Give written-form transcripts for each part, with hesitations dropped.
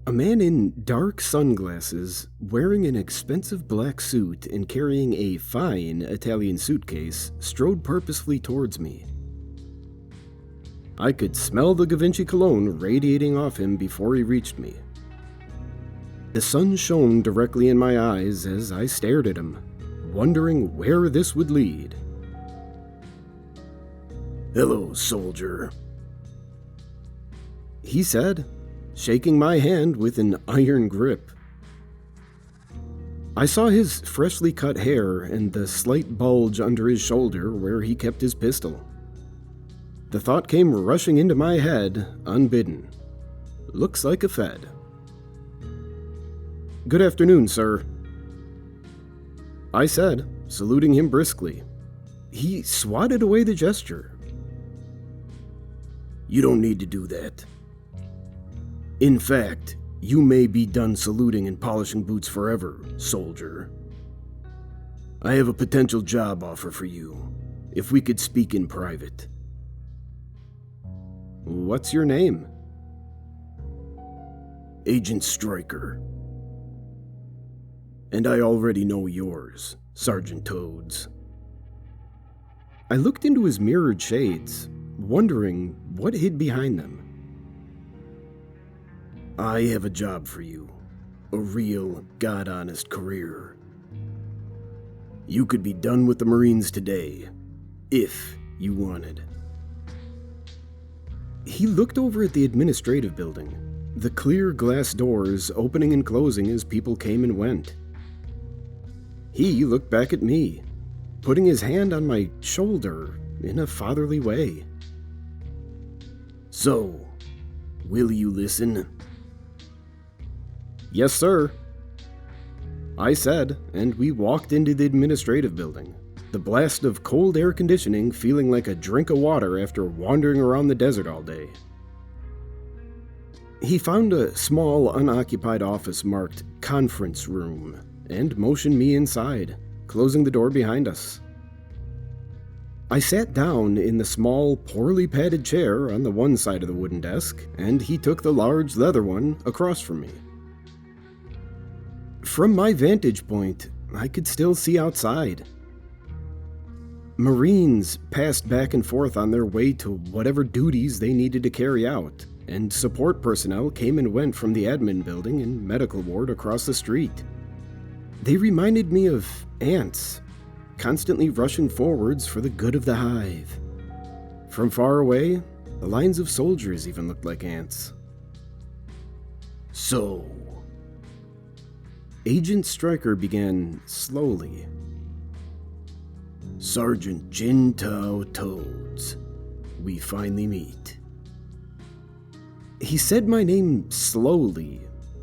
A man in dark sunglasses, wearing an expensive black suit and carrying a fine Italian suitcase, strode purposefully towards me. I could smell the Givenchy cologne radiating off him before he reached me. The sun shone directly in my eyes as I stared at him, wondering where this would lead. "Hello, soldier," he said, shaking my hand with an iron grip. I saw his freshly cut hair and the slight bulge under his shoulder where he kept his pistol. The thought came rushing into my head, unbidden. Looks like a Fed. "Good afternoon, sir," I said, saluting him briskly. He swatted away the gesture. "You don't need to do that. In fact, you may be done saluting and polishing boots forever, soldier. I have a potential job offer for you, if we could speak in private." "What's your name?" "Agent Stryker. And I already know yours, Sergeant Toads." I looked into his mirrored shades, wondering what hid behind them. "I have a job for you, a real, God-honest career. You could be done with the Marines today, if you wanted." He looked over at the administrative building, the clear glass doors opening and closing as people came and went. He looked back at me, putting his hand on my shoulder in a fatherly way. "So, will you listen?" "Yes, sir," I said, and we walked into the administrative building, the blast of cold air conditioning feeling like a drink of water after wandering around the desert all day. He found a small, unoccupied office marked "Conference Room" and motioned me inside, closing the door behind us. I sat down in the small, poorly padded chair on the one side of the wooden desk, and he took the large leather one across from me. From my vantage point, I could still see outside. Marines passed back and forth on their way to whatever duties they needed to carry out, and support personnel came and went from the admin building and medical ward across the street. They reminded me of ants, constantly rushing forwards for the good of the hive. From far away, the lines of soldiers even looked like ants. "So," Agent Stryker began slowly. "Sergeant Jintao Toads, we finally meet." He said my name slowly,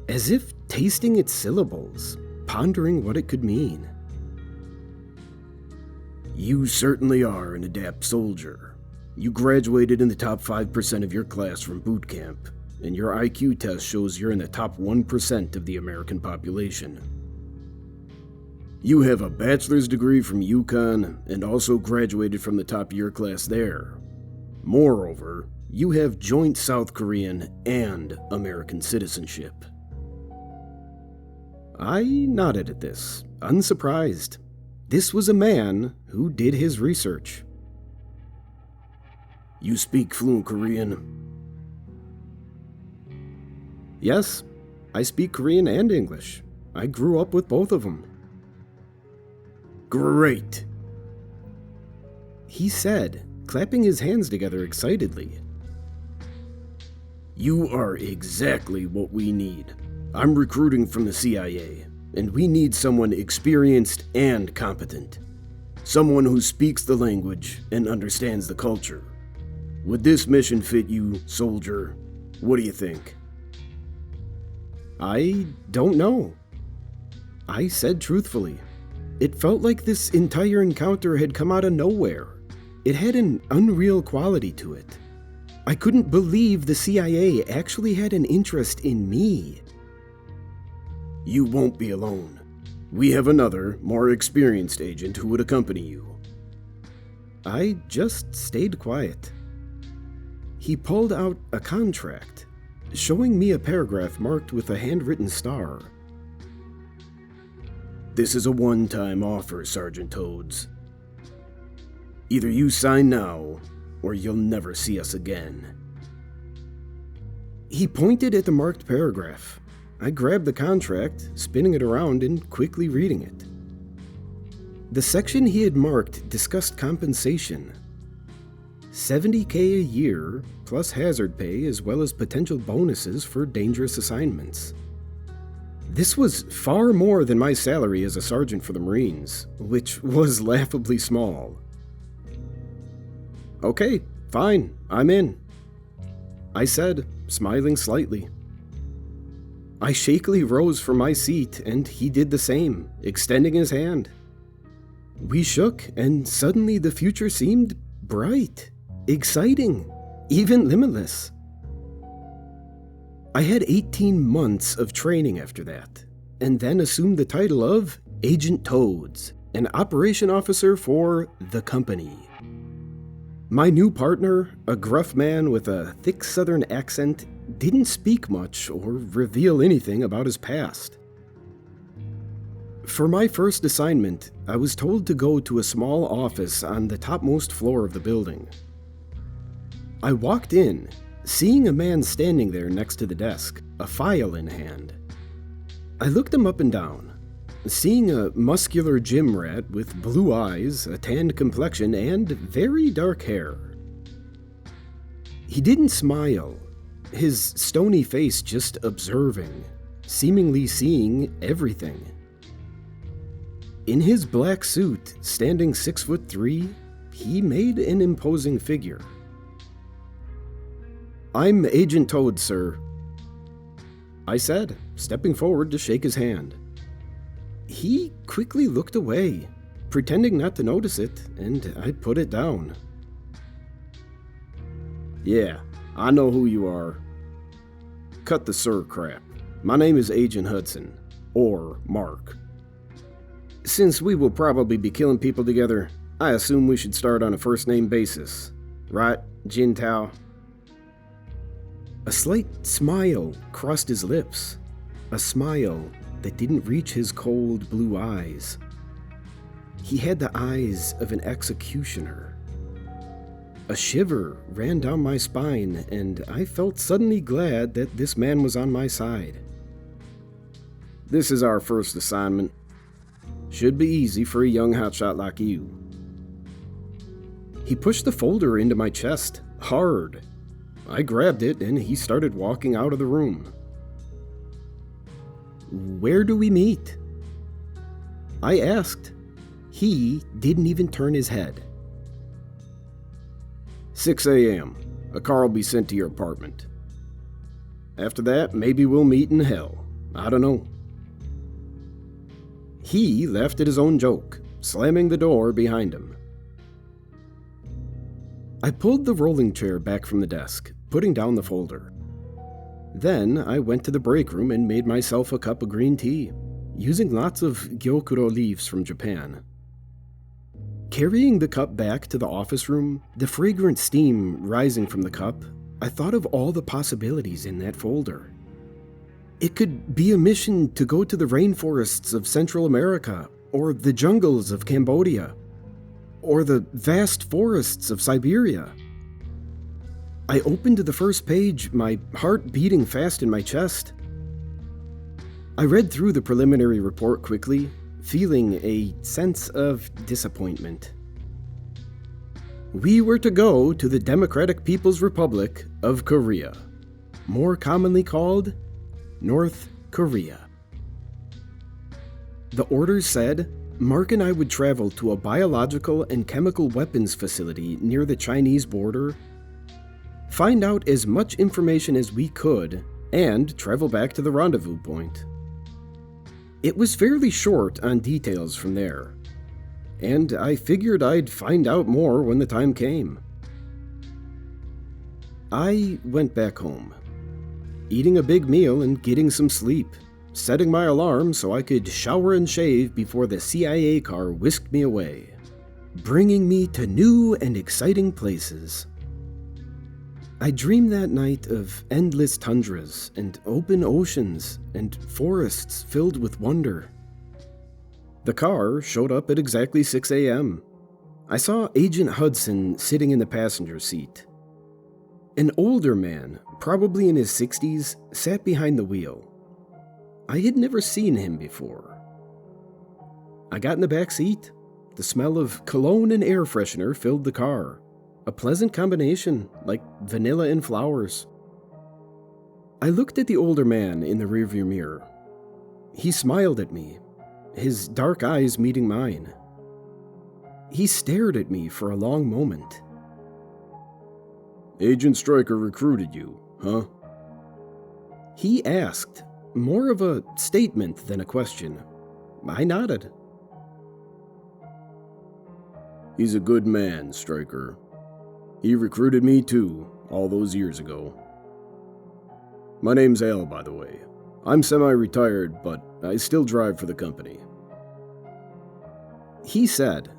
as if tasting its syllables, pondering what it could mean. "You certainly are an adept soldier. You graduated in the top 5% of your class from boot camp, and your IQ test shows you're in the top 1% of the American population. You have a bachelor's degree from UConn and also graduated from the top of your class there. Moreover, you have joint South Korean and American citizenship." I nodded at this, unsurprised. This was a man who did his research. "You speak fluent Korean?" "Yes, I speak Korean and English. I grew up with both of them." "Great," he said, clapping his hands together excitedly. "You are exactly what we need. I'm recruiting from the CIA, and we need someone experienced and competent. Someone who speaks the language and understands the culture. Would this mission fit you, soldier? What do you think?" "I don't know," I said truthfully. It felt like this entire encounter had come out of nowhere. It had an unreal quality to it. I couldn't believe the CIA actually had an interest in me. "You won't be alone. We have another, more experienced agent who would accompany you." I just stayed quiet. He pulled out a contract, showing me a paragraph marked with a handwritten star. "This is a one-time offer, Sergeant Toads. Either you sign now, or you'll never see us again." He pointed at the marked paragraph. I grabbed the contract, spinning it around and quickly reading it. The section he had marked discussed compensation. $70K a year, plus hazard pay, as well as potential bonuses for dangerous assignments. This was far more than my salary as a sergeant for the Marines, which was laughably small. "Okay, fine, I'm in," I said, smiling slightly. I shakily rose from my seat, and he did the same, extending his hand. We shook, and suddenly the future seemed bright, exciting, even limitless. I had 18 months of training after that, and then assumed the title of Agent Toads, an operation officer for the company. My new partner, a gruff man with a thick southern accent, didn't speak much or reveal anything about his past. For my first assignment, I was told to go to a small office on the topmost floor of the building. I walked in, seeing a man standing there next to the desk, a file in hand. I looked him up and down, seeing a muscular gym rat with blue eyes, a tanned complexion, and very dark hair. He didn't smile, his stony face just observing, seemingly seeing everything. In his black suit, standing 6'3", he made an imposing figure. "I'm Agent Toad, sir," I said, stepping forward to shake his hand. He quickly looked away, pretending not to notice it, and I put it down. "Yeah, I know who you are. Cut the sir crap. My name is Agent Hudson, or Mark. Since we will probably be killing people together, I assume we should start on a first-name basis. Right, Jin Tao?" A slight smile crossed his lips, a smile that didn't reach his cold blue eyes. He had the eyes of an executioner. A shiver ran down my spine, and I felt suddenly glad that this man was on my side. "This is our first assignment. Should be easy for a young hotshot like you." He pushed the folder into my chest, hard. I grabbed it, and he started walking out of the room. "Where do we meet?" I asked. He didn't even turn his head. 6 a.m. A car will be sent to your apartment. After that, maybe we'll meet in hell. I don't know. He laughed at his own joke, slamming the door behind him. I pulled the rolling chair back from the desk, putting down the folder. Then I went to the break room and made myself a cup of green tea, using lots of gyokuro leaves from Japan. Carrying the cup back to the office room, the fragrant steam rising from the cup, I thought of all the possibilities in that folder. It could be a mission to go to the rainforests of Central America, or the jungles of Cambodia, or the vast forests of Siberia. I opened to the first page, my heart beating fast in my chest. I read through the preliminary report quickly, feeling a sense of disappointment. We were to go to the Democratic People's Republic of Korea, more commonly called North Korea. The orders said Mark and I would travel to a biological and chemical weapons facility near the Chinese border, find out as much information as we could, and travel back to the rendezvous point. It was fairly short on details from there, and I figured I'd find out more when the time came. I went back home, eating a big meal and getting some sleep, setting my alarm so I could shower and shave before the CIA car whisked me away, bringing me to new and exciting places. I dreamed that night of endless tundras and open oceans and forests filled with wonder. The car showed up at exactly 6 a.m. I saw Agent Hudson sitting in the passenger seat. An older man, probably in his 60s, sat behind the wheel. I had never seen him before. I got in the back seat. The smell of cologne and air freshener filled the car. A pleasant combination, like vanilla and flowers. I looked at the older man in the rearview mirror. He smiled at me, his dark eyes meeting mine. He stared at me for a long moment. "Agent Stryker recruited you, huh?" He asked, more of a statement than a question. I nodded. "He's a good man, Stryker. He recruited me too, all those years ago. My name's Al, by the way. I'm semi-retired, but I still drive for the company." He said,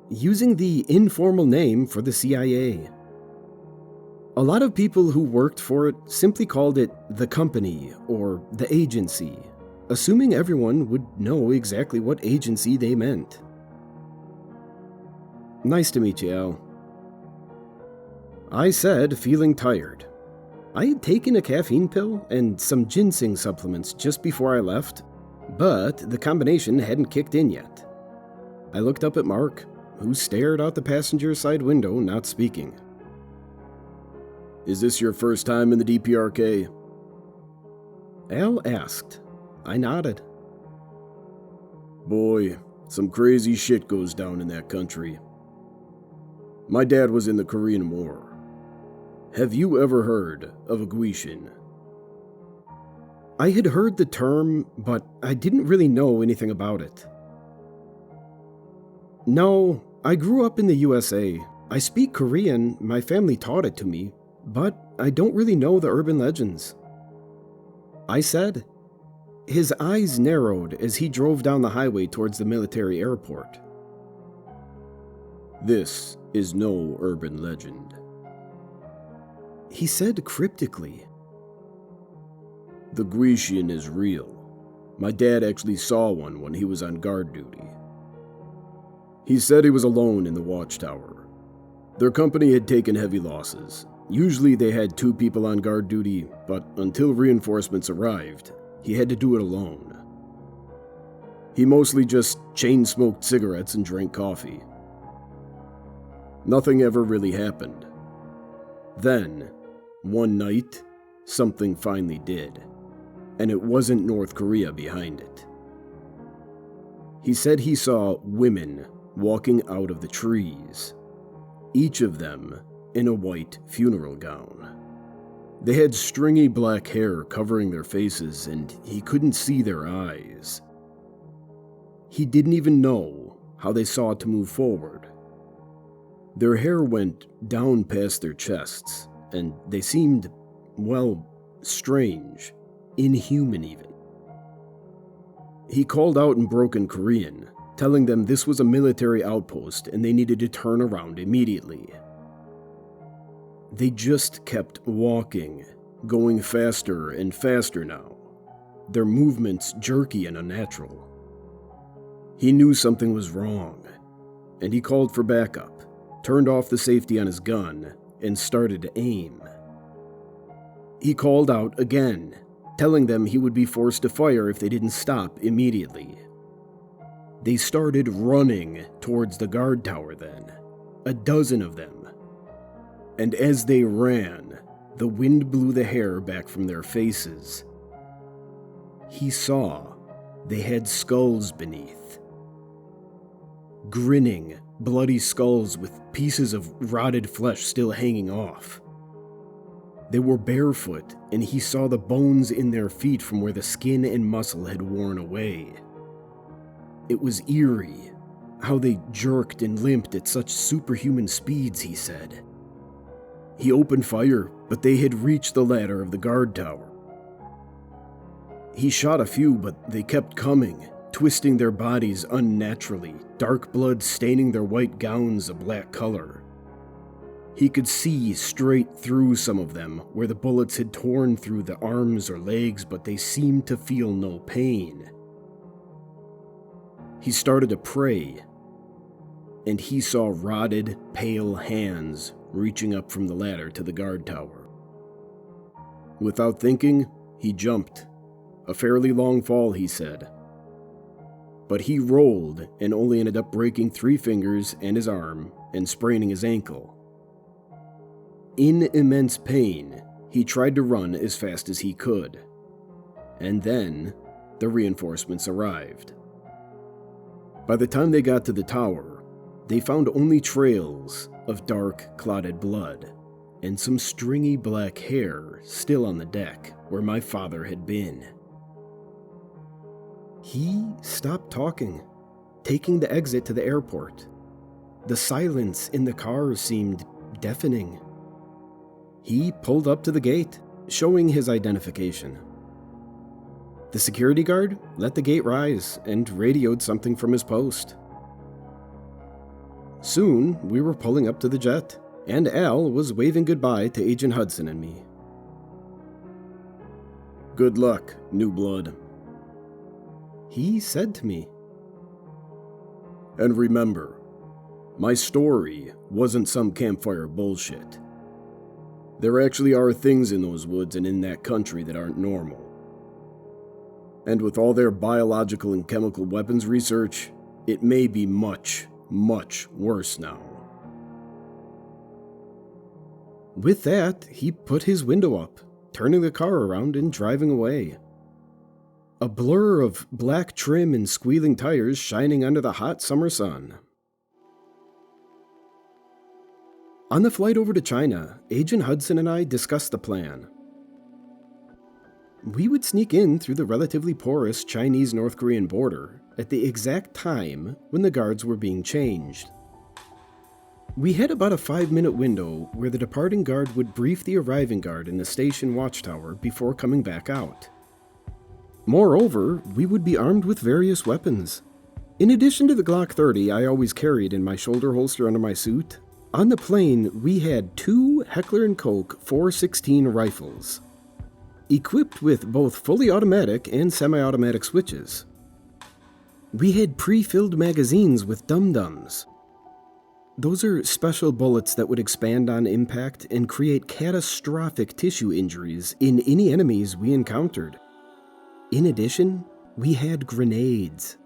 using the informal name for the CIA. A lot of people who worked for it simply called it the company or the agency, assuming everyone would know exactly what agency they meant. "Nice to meet you, Al," I said, feeling tired. I had taken a caffeine pill and some ginseng supplements just before I left, but the combination hadn't kicked in yet. I looked up at Mark, who stared out the passenger side window, not speaking. "Is this your first time in the DPRK?" Al asked. I nodded. "Boy, some crazy shit goes down in that country. My dad was in the Korean War. Have you ever heard of a Guishin?" I had heard the term, but I didn't really know anything about it. "No, I grew up in the USA. I speak Korean, my family taught it to me, but I don't really know the urban legends," I said. His eyes narrowed as he drove down the highway towards the military airport. "This is no urban legend," he said cryptically. "The Guishin is real. My dad actually saw one when he was on guard duty. He said he was alone in the watchtower. Their company had taken heavy losses. Usually they had 2 people on guard duty, but until reinforcements arrived, he had to do it alone. He mostly just chain-smoked cigarettes and drank coffee. Nothing ever really happened. Then, one night, something finally did, and it wasn't North Korea behind it. He said he saw women walking out of the trees, each of them in a white funeral gown. They had stringy black hair covering their faces, and he couldn't see their eyes. He didn't even know how they sought to move forward. Their hair went down past their chests, and they seemed, well, strange, inhuman even. He called out in broken Korean, telling them this was a military outpost and they needed to turn around immediately. They just kept walking, going faster and faster now, their movements jerky and unnatural. He knew something was wrong, and he called for backup, turned off the safety on his gun, and started to aim. He called out again, telling them he would be forced to fire if they didn't stop immediately. They started running towards the guard tower then, a dozen of them. And as they ran, the wind blew the hair back from their faces. He saw they had skulls beneath. Grinning, bloody skulls with pieces of rotted flesh still hanging off. They were barefoot, and he saw the bones in their feet from where the skin and muscle had worn away. It was eerie, how they jerked and limped at such superhuman speeds, he said. He opened fire, but they had reached the ladder of the guard tower. He shot a few, but they kept coming, twisting their bodies unnaturally, dark blood staining their white gowns a black color. He could see straight through some of them, where the bullets had torn through the arms or legs, but they seemed to feel no pain. He started to pray, and he saw rotted, pale hands reaching up from the ladder to the guard tower. Without thinking, he jumped. A fairly long fall, he said. But he rolled and only ended up breaking 3 fingers and his arm and spraining his ankle. In immense pain, he tried to run as fast as he could. And then, the reinforcements arrived. By the time they got to the tower, they found only trails of dark, clotted blood and some stringy black hair still on the deck where my father had been. He stopped talking, taking the exit to the airport. The silence in the car seemed deafening. He pulled up to the gate, showing his identification. The security guard let the gate rise and radioed something from his post. Soon, we were pulling up to the jet, and Al was waving goodbye to Agent Hudson and me. "Good luck, new blood," he said to me. "And remember, my story wasn't some campfire bullshit. There actually are things in those woods and in that country that aren't normal. And with all their biological and chemical weapons research, it may be much, much worse now." With that, he put his window up, turning the car around and driving away. A blur of black trim and squealing tires shining under the hot summer sun. On the flight over to China, Agent Hudson and I discussed the plan. We would sneak in through the relatively porous Chinese-North Korean border at the exact time when the guards were being changed. We had about a 5-minute window where the departing guard would brief the arriving guard in the station watchtower before coming back out. Moreover, we would be armed with various weapons. In addition to the Glock 30 I always carried in my shoulder holster under my suit, on the plane we had 2 Heckler & Koch 416 rifles, equipped with both fully automatic and semi-automatic switches. We had pre-filled magazines with dum-dums. Those are special bullets that would expand on impact and create catastrophic tissue injuries in any enemies we encountered. In addition, we had grenades.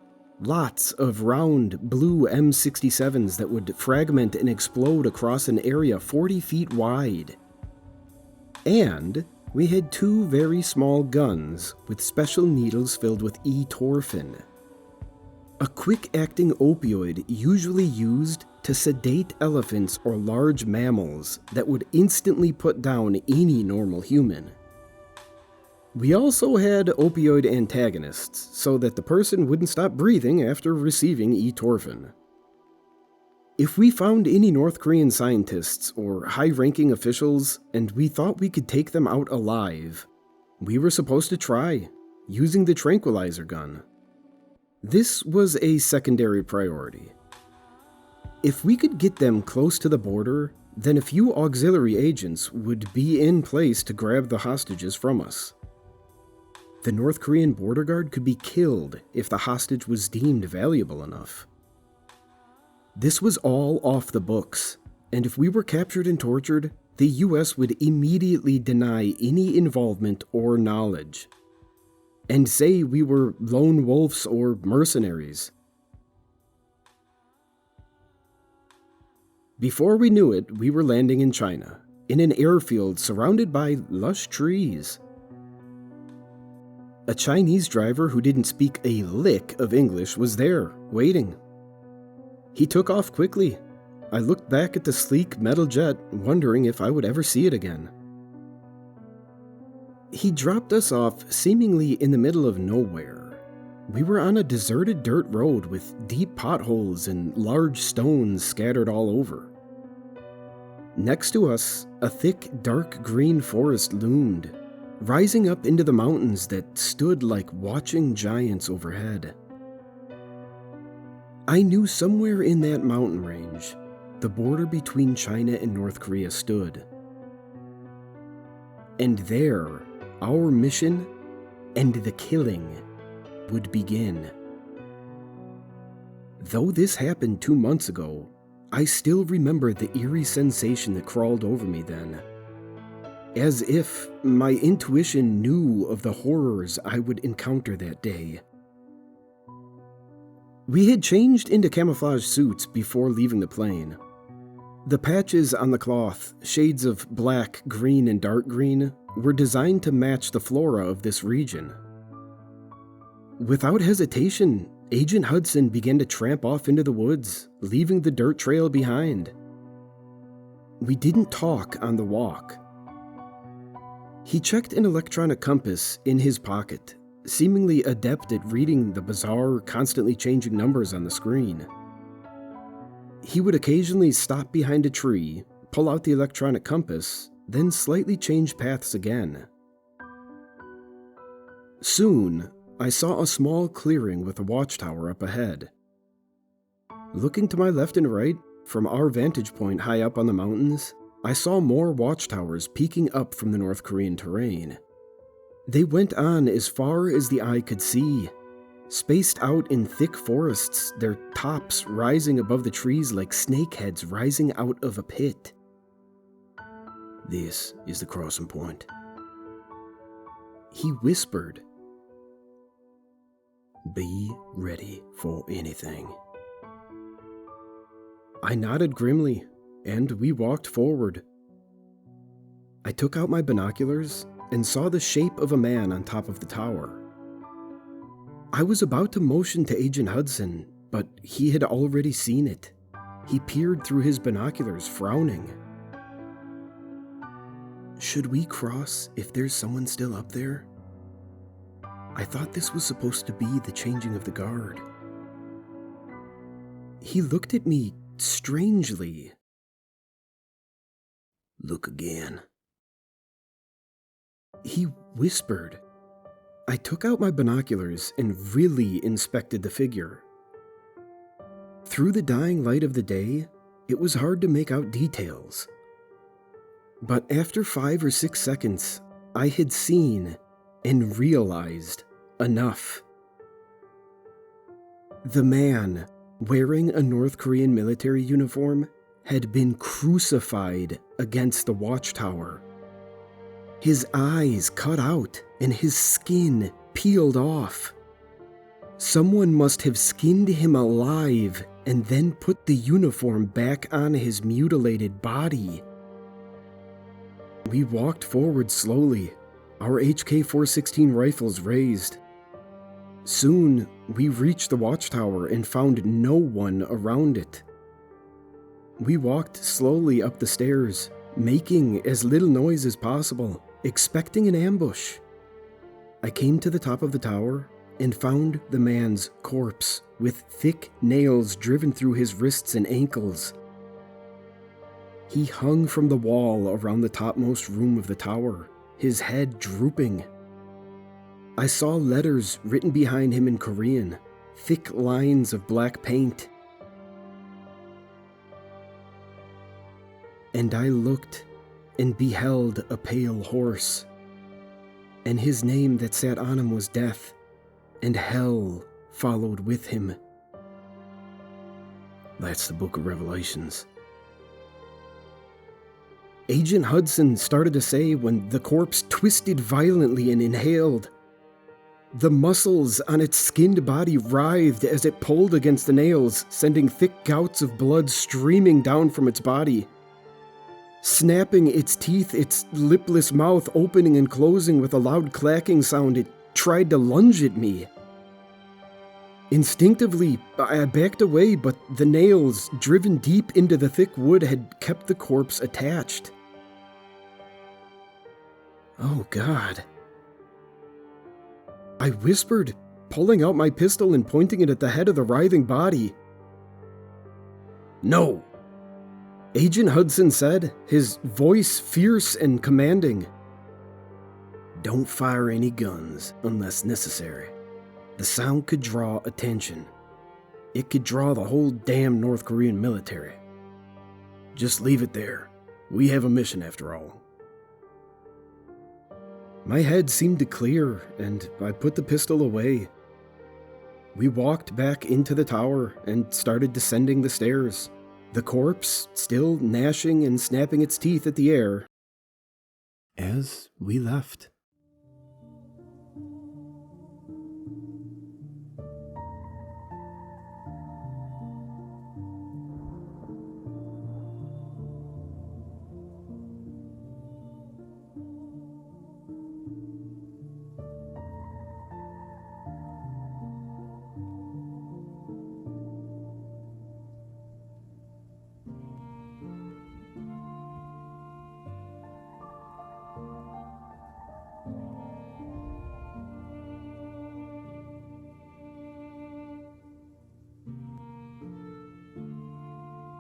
Lots of round blue M67s that would fragment and explode across an area 40 feet wide. And we had 2 very small guns with special needles filled with E-torphin, a quick-acting opioid usually used to sedate elephants or large mammals that would instantly put down any normal human. We also had opioid antagonists so that the person wouldn't stop breathing after receiving E-torphin. If we found any North Korean scientists or high-ranking officials and we thought we could take them out alive, we were supposed to try, using the tranquilizer gun. This was a secondary priority. If we could get them close to the border, then a few auxiliary agents would be in place to grab the hostages from us. The North Korean border guard could be killed if the hostage was deemed valuable enough. This was all off the books, and if we were captured and tortured, the US would immediately deny any involvement or knowledge, and say we were lone wolves or mercenaries. Before we knew it, we were landing in China, in an airfield surrounded by lush trees. A Chinese driver who didn't speak a lick of English was there, waiting. He took off quickly. I looked back at the sleek metal jet, wondering if I would ever see it again. He dropped us off seemingly in the middle of nowhere. We were on a deserted dirt road with deep potholes and large stones scattered all over. Next to us, a thick, dark green forest loomed, rising up into the mountains that stood like watching giants overhead. I knew somewhere in that mountain range, the border between China and North Korea stood. And there, our mission and the killing would begin. Though this happened 2 months ago, I still remember the eerie sensation that crawled over me then. As if my intuition knew of the horrors I would encounter that day. We had changed into camouflage suits before leaving the plane. The patches on the cloth, shades of black, green, and dark green, were designed to match the flora of this region. Without hesitation, Agent Hudson began to tramp off into the woods, leaving the dirt trail behind. We didn't talk on the walk. He checked an electronic compass in his pocket, seemingly adept at reading the bizarre, constantly changing numbers on the screen. He would occasionally stop behind a tree, pull out the electronic compass, then slightly change paths again. Soon, I saw a small clearing with a watchtower up ahead. Looking to my left and right, from our vantage point high up on the mountains, I saw more watchtowers peeking up from the North Korean terrain. They went on as far as the eye could see, spaced out in thick forests, their tops rising above the trees like snakeheads rising out of a pit. This is the crossing point, he whispered. Be ready for anything. I nodded grimly, and we walked forward. I took out my binoculars and saw the shape of a man on top of the tower. I was about to motion to Agent Hudson, but he had already seen it. He peered through his binoculars, frowning. Should we cross if there's someone still up there? I thought this was supposed to be the changing of the guard. He looked at me strangely. Look again, he whispered. I took out my binoculars and really inspected the figure. Through the dying light of the day, it was hard to make out details. But after 5 or 6 seconds, I had seen and realized enough. The man, wearing a North Korean military uniform, had been crucified against the watchtower. His eyes cut out and his skin peeled off. Someone must have skinned him alive and then put the uniform back on his mutilated body. We walked forward slowly, our HK-416 rifles raised. Soon, we reached the watchtower and found no one around it. We walked slowly up the stairs, making as little noise as possible, expecting an ambush. I came to the top of the tower and found the man's corpse with thick nails driven through his wrists and ankles. He hung from the wall around the topmost room of the tower, his head drooping. I saw letters written behind him in Korean, thick lines of black paint. And I looked and beheld a pale horse. And his name that sat on him was Death, and Hell followed with him. That's the Book of Revelations. Agent Hudson started to say when the corpse twisted violently and inhaled. The muscles on its skinned body writhed as it pulled against the nails, sending thick gouts of blood streaming down from its body. Snapping its teeth, its lipless mouth opening and closing with a loud clacking sound, it tried to lunge at me. Instinctively, I backed away, but the nails, driven deep into the thick wood, had kept the corpse attached. Oh, God. I whispered, pulling out my pistol and pointing it at the head of the writhing body. No, Agent Hudson said, his voice fierce and commanding. Don't fire any guns unless necessary. The sound could draw attention. It could draw the whole damn North Korean military. Just leave it there. We have a mission after all. My head seemed to clear, and I put the pistol away. We walked back into the tower and started descending the stairs, the corpse still gnashing and snapping its teeth at the air as we left.